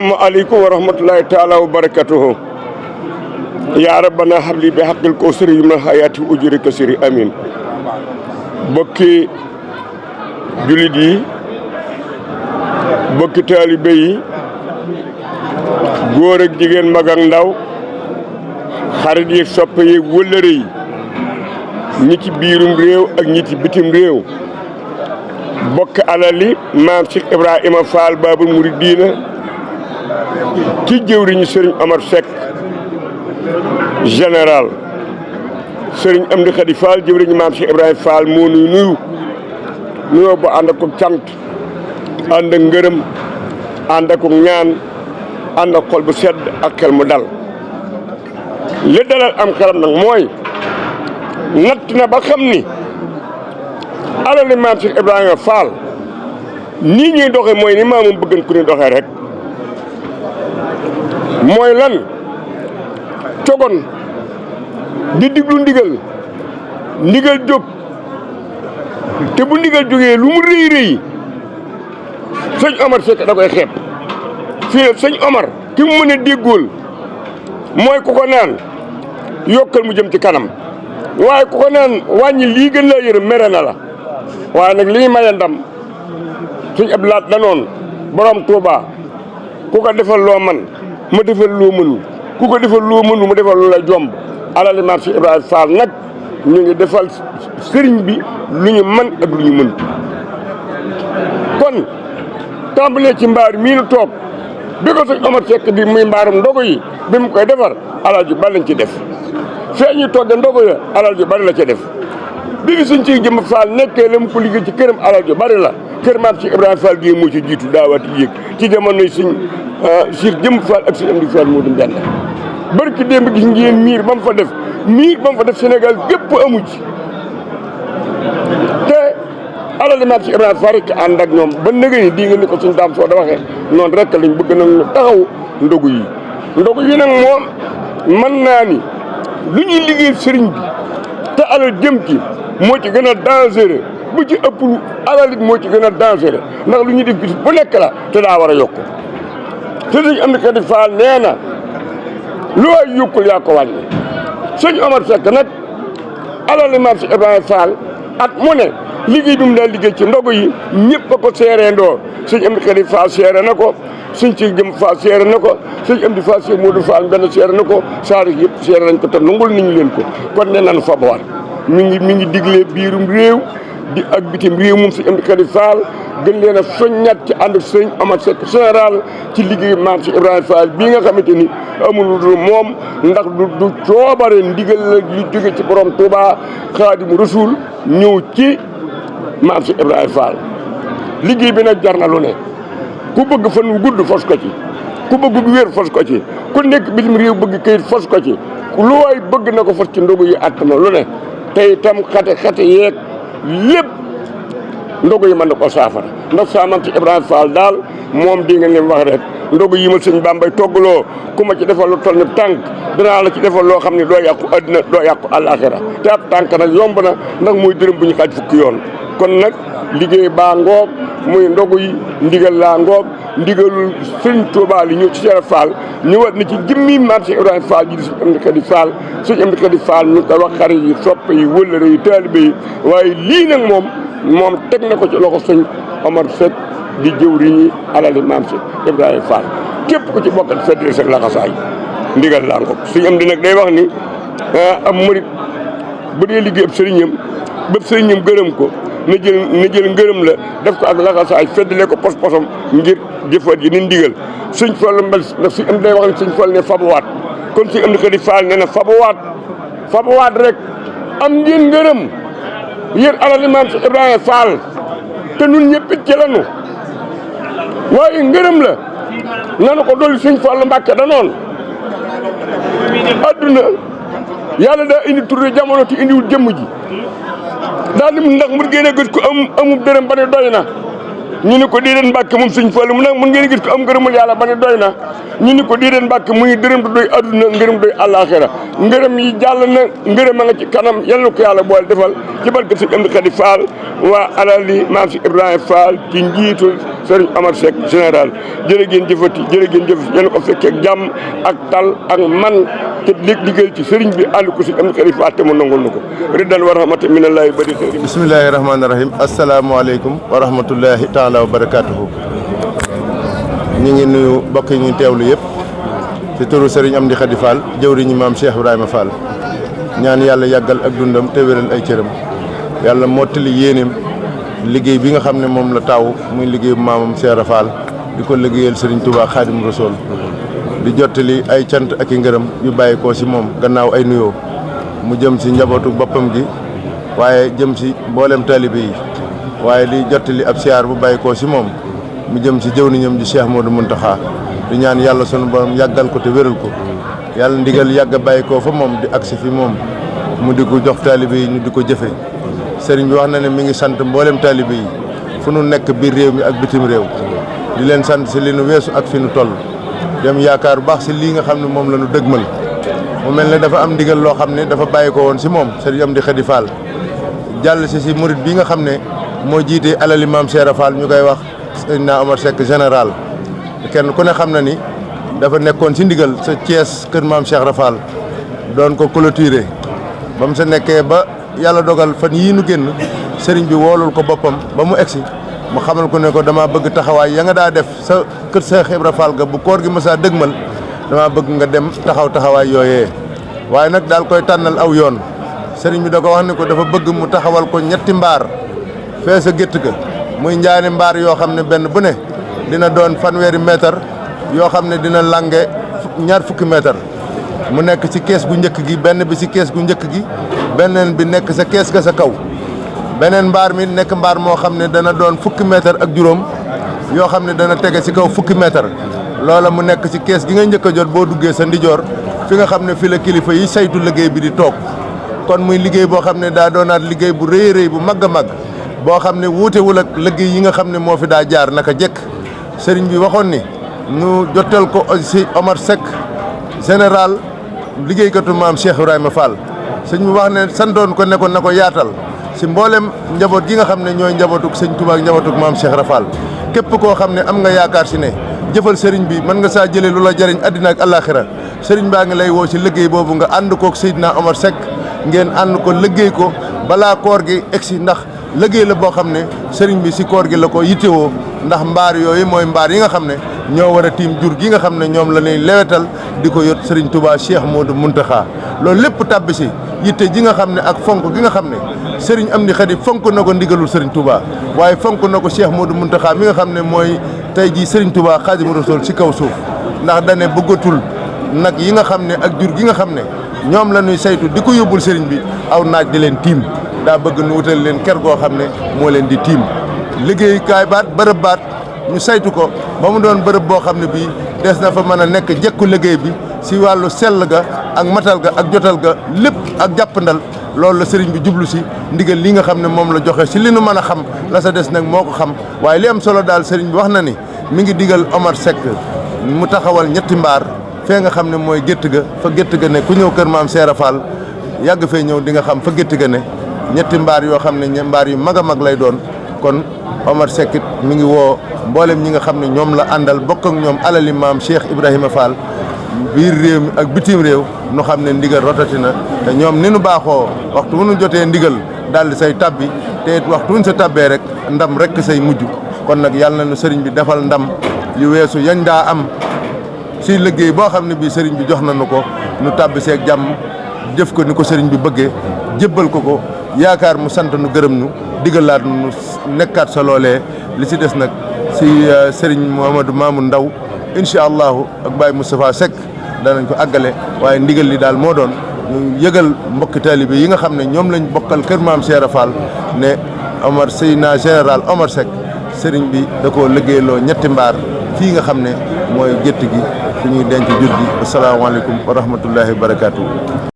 عليكم ورحمة الله تعالى وبركاته يا ربنا هب لي بحق الكوثر من الحياة أجر كثير آمين بكي جلدي بكي طالبي góor ak jigéen mag ak ndaw xarit yi soppe yi wëllëre yi ñi ci biirum réew ak ñi ci bitim réew bokk alali maam Cheikh Ibrahima Fall Babul Mouridina ci jëwriñu Serigne Omar Seck général Serigne Amdi Khady Fall jëwriñu maam Cheikh Ibrahima Fall moo nuyu nuyoo bu ànd ak cant ànd ak ngërëm ànd ak ñaan ànd ak xol bu sedd ak xel mu dal li dalal am xelam nag mooy natt na ba xam ni alali maam Cheikh Ibrahima Fall nii ñuy doxe mooy ni maamam bëggan ku ni doxee rek mooy lan cogon di diglu ndigal jóg te bu ndigal jógee lu mu rëy rëy sëñ Omar Seck da koy xeeb fii sëñ Omar ki mu mën a déggool mooy ku ko naan yokkal mu jëm ci kanam waaye ku ko naan wàññi lii gën laa yërëm mere na la waaye nag lii maye ndam sëñ ab laat danoon borom Touba ku ko defal loo man ma defal loo mënul ku ko defal loo mënul ma defal loo la jomb alali maam si Ibrahima Fall nag ñu ngi defal sëriñ bi lu ñu man ak lu ñu mën kon tàmbalee ci mbaar mii nu toog bi ko sëñ Omar Seck di muy mbaarum ndogo yi bi mu koy defar alal ju bari lañ ci def fee ñu togge ndogo ya alal ju bari la ca def bi fi suñ ci jëm Fall nekkee la mu ko liggéey ci këram alal ju bari la kër maam si Ibrahima Fall gi moo ci jiitu daawaati yéeg ci jamonoy suñ Cheikh Jëm Fall ak suñ Amdi Fall moo du benn barki démb gis ngeen miir ba mu fa def Sénégal gépp amu ci te alal maam si Ibrahima Fall rek ànd ak ñoom ba nëgë ni di nga ni ko suñ daam soo da waxee noonu rek lañ bëgg nag ñu taxaw ndogu yi nag moom mën naa ni lu ñuy liggéey sëriñ bi te alal jëm ci moo ci gën a dangereux bu ci ëpp alal it moo ci gën a dangereux ndax lu ñuy def bis bu nekk la te daa war a yokk te sëñ Amdi Khady Fall nee na lu waay yokkul yaa ko wàññi sëñ Omar Seck nag alal maam si Ibrahima Fall at mu ne liggéey bi mu daan liggéey ci ndogu yi ñëpp a ko seeree ndoo sëñ Amdi Khady Fall seere na ko sëñ ci jëm Fall seere na ko sëñ Amdi Fall Cheikh Modou Fall benn seere na ko saari yëpp seere nañ ko te nangul nañu leen ko kon nee nañu fa bawaat mi ngi diglee biirum réew di ak bitim réew moom sëñ Amdi Khady Fall gën leen a soññat ci ànd ak sëñ Omar Seck général ci liggéey maam si Ibrahima Fall bii nga xamante ni amul lu moom ndax du coobare ndigal la lu jóge ci borom Touba Xaadimu Rasuul ñëw ci maam si Ibrahima Fall liggéey bi nag jar na lu ne ku bëgg fan wu gudd fos ko ci ku bëgg wér fos ko ci ku nekk bitim réew bëgg kayit fos ko ci lu waay bëgg na ko fos ci ndogu yi àtt na lu ne te itam xate yeeg lépp ndogu yi mën na ko saafara ndax saa maam si Ibrahima Fall daal moom di nga leen wax rek ndogu yi ma sëñ Bambay toggaloo ku ma ci defal lu toll ni tànk dinaa la ci defal loo xam ne doo yàqu àddina doo yàqu àllaaxira te ab tànk nag yomb na ndax muy dërëm bu ñu xaaj fukki yoon kon nag liggéey baa ngoog muy ndogu yi ndigal laa ngoog ndigalul sëñ Touba li ñëw ci Cheikh Fall ñëwaat na ci jëmmi maam si Ibrahima Fall ji di sëñ Amdi Khady Fall sëñ Amdi Khady Fall ñu koy wax xarit yi soppe yi wëllëre yi taalibe yi waaye lii nag moom teg na ko ci loxo sëñ Omar Seck di jëwriñi alali maam si Ibrahima Fall képp ku ci bokkat feddali sa laxasaay ndigal laa ngoog sëñ am di nag day wax ni am murit bu dee liggéey ab sëriñam gërëm ko na jël ngërëm la def ko ak laxasaay feddale ko pos-posam ngir jëfaat yi ni ndigal sëñ Fall mbal ndax sëñ am day wax ni sëñ Fall ne fabuwaat kon sëñ Amdi Khady Fall ne na fabuwaat rek am ngeen ngërëm yéen alali maam si Ibrahima Fall te nun ñëpp it ci lanu waaye ngërëm la nanu ko dolli sëñ Fall Mbàkke da noon adduna yàlla daa indi turé jamono te indiwul jëmm ji daal di ndax mu génne gis ko amul dërëm ba ne doy na ñu ni ko déedéet Mbàkke moom sëñ Fallu mu nag mun ngeen gis ko am ngërëmul yàlla ba ne doy na ñu ni ko déedéet Mbàkke muy dërëm du doy adduna ngërëm doy àllaaxira ngërëm yi jàll na ngërëm a nga ci kanam yal na ko yàlla boole defal ci barke sëñ Amdi Xadi Fall waa alali maam si Ibrahima Fall ci njiitul sëriñ Omar Seck général jërë ngeen jëfati jërë ngeen jëfati yal na ko fekkee ak jàmm ak tal ak man te liggéey ci sëriñ bi ànd ko sëñ Amdi Xadi Fall te mu nangul na ko riddan wa rahmatan minallahi bari bismillahi rahmaani rahim asalaamaaleykum wa rahmatullahi taala wa barakatuhu ñu ngi nuyu mbokk yi ñu teewlu yëpp ci turu sëriñ Amdi Xadi Fall jëwriñu maam Cheikh Ibrahima Fall ñaan yàlla yàggal ak dundam te wéral ay cëram yàlla mottali yéeneem liggéey bi nga xam ne moom la taw muy liggéey bu maamam Cheikh Fall di ko liggéeyal sëriñ Touba Xaadim Rasool di jottali ay cant ak i ngërëm yu bàyyi ko ci moom gannaaw ay nuyoo mu jëm ci njabootu boppam gi waaye jëm ci mboolem taalibe yi waaye di jottali ab siyaar bu bàyyi ko ci moom mu jëm ci jëwriñam ji Cheikh Modou Mountakha di ñaan yàlla sunu borom yàggal ko te wéral ko yàlla ndigal yàgg a bàyyi ko fa moom di agsi fi moom mu di ko jox taalibe yi ñu di ko jëfe sëriñ bi wax na ne mi ngi sant mboolem taalibe yi fu nu nekk biir réew mi ak bitim réew di leen sant si li nu weesu ak fi nu toll dem yaakaar bu baax si lii nga xam ne moom la nu dëgmal mu mel ne dafa am ndigal loo xam ne dafa bàyyi ko woon si moom sëriñ Amdi Xadi Fall jàll si murit bi nga xam ne moo jiite alali maam Cheikh Fall ñu koy wax sëriñ naa Omar Seck général kenn ku ne xam na ni dafa nekkoon si ndigal sa Thiès kër maam Cheikh Fall doon ko clôturer ba mu sa nekkee ba yàlla dogal fan yii nu génn sëriñ bi woolul ko boppam ba mu egsi mu xamal ko ne ko dama bëgg taxawaay ya nga daa def sa kër Cheikh Ibra Fall ga bu koor gi mësaa dëgmal dama bëgg nga dem taxawaay yooyee waaye nag daal koy tànnal aw yoon sëriñ bi da ko wax ne ko dafa bëgg mu taxawal ko ñetti mbaar fee sa gétt ga muy njaani mbaar yoo xam ne benn bu ne dina doon fanweeri mètre yoo xam ne dina lange ñaar fukki mètre mu nekk ci kees gu njëkk gi benn bi ci kees gu njëkk gi beneen bi nekk sa kees ga sa kaw beneen mbaar mi nekk mbaar moo xam ne dana doon fukki mètre ak juróom yoo xam ne dana tege ci kaw fukki mètre loola mu nekk ci kees gi nga njëkk a jot boo duggee sa ndijoor fi nga xam ne fi la kilifa yi saytu liggéey bi di toog kon muy liggéey boo xam ne daa doonaat liggéey bu rëy rëy bu mag a mag boo xam ne wuutewul ak liggéey yi nga xam ne moo fi daa jaar naka jekk sëriñ bi waxoon ni ñu jotal ko si Omar Seck général liggéeykatu maam Cheikh Ibrahima Fall sëñ bi wax ne santoon ko ne ko na ko yaatal si mboolem njaboot gi nga xam ne ñooy njabootuk sëñ Touba ak njabootuk maam Cheikh Ibrahima Fall képp koo xam ne am nga yaakaar si ne jëfal sëriñ bi mën nga saa jëlee lu la jëriñ àddina ak àllaaxira sëriñ baa ngi lay woo si liggéey boobu nga ànd kook Seydina Omar Seck ngeen ànd ko liggéey ko balaa koor gi egsi ndax liggéey la boo xam ne sëriñ bi si koor gi la ko yittewoo ndax mbaar yooyu mooy mbaar yi nga xam ne ñoo war a tiim jur gi nga xam ne ñoom la ñuy lewetal di ko yot sëriñ Touba Cheikh Modou Mountakha loolu lépp tàbbi si yitte ji nga xam ne ak fonk gi nga xam ne sëriñ Amdi Xadi fonk na ko ndigalul sëriñ Touba waaye fonk na ko Cheikh Modou Mountakha mi nga xam ne mooy tey jii sëriñ Touba Xaadimu Rasuul si kaw suuf ndax dane bëggatul nag yi nga xam ne ak jur gi nga xam ne ñoom la ñuy saytu di ko yóbbul sëriñ bi aw naaj di leen tiim daa bëgg nu wutal leen ker goo xam ne moo leen di tiim liggéeyukaay baat bërëb baat ñu saytu ko ba mu doon bërëb boo xam ne bii des na fa mën a nekk jekku liggéey bi si wàllu sell ga ak matal ga ak jotal ga lépp ak jàppandal loolu la sëriñ bi jublu si ndigal li nga xam ne moom la joxe si li nu mën a xam la sa des nag moo ko xam waaye li am solo daal sëriñ bi wax na ni mi ngi digal Omar Seck mu taxawal ñetti mbaar fee nga xam ne mooy gétt ga fa gétt ga ne ku ñëw kër maam Cheikh Fall yàgg fee ñëw di nga xam fa gétt ga ne ñetti mbaar yoo xam ne mbaar yu mag a mag lay doon kon Omar Seck it mi ngi woo mboolem ñi nga xam ne ñoom la àndal bokk ak ñoom alali maam Cheikh Ibrahima Fall biir réew mi ak bitim réew nu xam ne ndigal rotati na te ñoom ni nu baaxoo waxtu wu nu jotee ndigal daal di say tabbi te it waxtu wuñ sa tabbee rek ndam rek say mujj kon nag yàlla na nu sëriñ bi defal ndam yu weesu yañ daa am si liggéey boo xam ne bii sëriñ bi jox nañu ko nu tabbi seeg jàmm jëf ko ni ko sëriñ bi bëggee jébbal ko yaakaar mu sant nu gërëm nu digalaat nu nekkaat sa loolee li si des nag si sëriñ Mouhamadou Mamoun Ndaw incha allahu ak Baye Moustapha Seck danañ ko àggale waaye ndigal li daal moo doon ñu yëgal mbokki taalibe yi nga xam ne ñoom lañ bokkal kër maam Cheikh Fall ne Omar Seydina général Omar Seck sëriñ bi da koo liggéeyloo ñetti mbaar fii nga xam ne mooy gétt gi fi ñuy denc jur gi asalaamaaleykum wa rahmatullahi wa barakaatu.